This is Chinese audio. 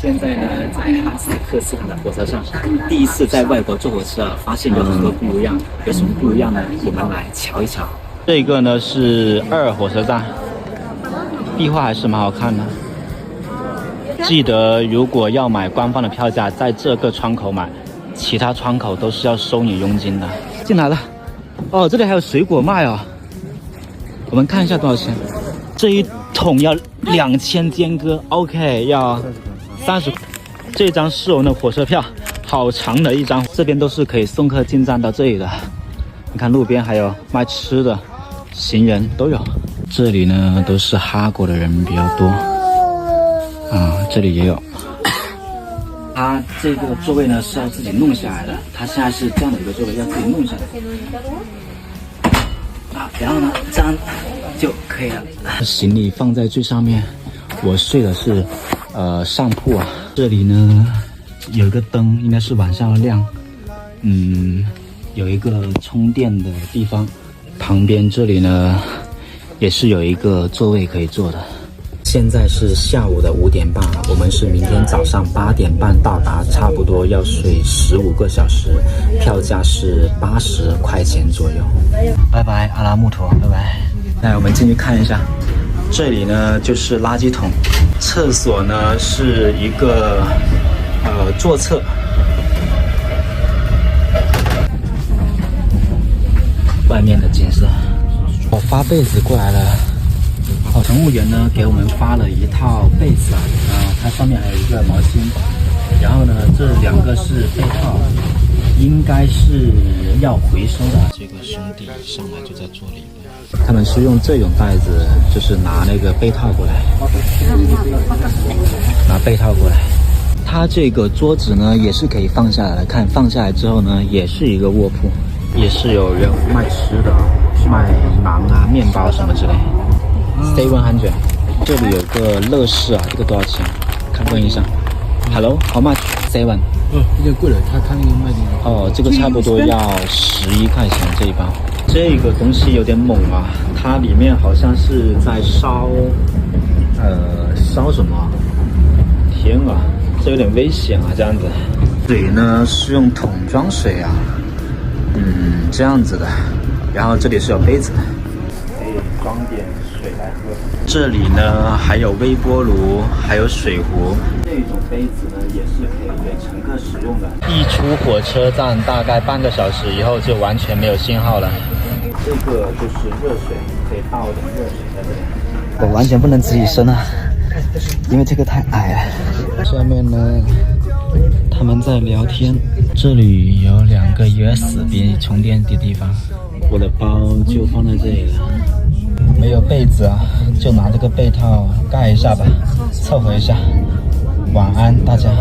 现在呢，在哈萨克斯坦的火车上，第一次在外国坐火车，发现有很多不一样。有什么不一样呢？我们来瞧一瞧。这个呢是2火车站，壁画还是蛮好看的。记得如果要买官方的票价，在这个窗口买，其他窗口都是要收你佣金的。进来了，哦，这里还有水果卖哦。我们看一下多少钱。这一桶要2000滇戈 ，OK， 要30。这张是我们的火车票，好长的一张。这边都是可以送客进站到这里的。你看路边还有卖吃的，行人都有。这里呢都是哈国的人比较多啊，这里也有。它这个座位呢是要自己弄下来的，它现在是这样的一个座位，要自己弄下来啊，然后呢这样就可以了。行李放在最上面，我睡的是上铺啊。这里呢有一个灯，应该是晚上要亮。有一个充电的地方，旁边这里呢也是有一个座位可以坐的。现在是下午的5点半，我们是明天早上8点半到达，差不多要睡15个小时，票价是80块钱左右。拜拜，阿拉木图，拜拜。来，我们进去看一下，这里呢就是垃圾桶，厕所呢是一个座侧。外面的景色，我发被子过来了。乘务员呢给我们发了一套被子啊，它上面还有一个毛巾，然后呢这2个是被套，应该是要回收的。这个兄弟上来就在做礼拜，他们是用这种袋子，就是拿那个被套过来，拿被套过来。它这个桌子呢也是可以放下来的，看放下来之后呢也是一个卧铺，也是有人卖吃的，卖馕啊、面包什么之类。700，这里有个乐事啊，这个多少钱？看问一下。Hello，how much？ 7。有点贵了，他那个卖的。哦，这个差不多要11块钱这一包。这个东西有点猛啊，它里面好像是在烧什么？天啊，这有点危险啊，这样子。水呢是用桶装水啊，这样子的。然后这里是有杯子，可以装点水来喝。这里呢还有微波炉，还有水壶。这种杯子呢也是可以给乘客使用的。一出火车站大概半个小时以后就完全没有信号了。这个就是热水，可以倒点热水在这里。我完全不能自己升啊，因为这个太矮了。下面呢他们在聊天，这里有2个 USB 充电的地方。我的包就放在这里了，没有被子啊，就拿这个被套盖一下吧，凑合一下。晚安，大家。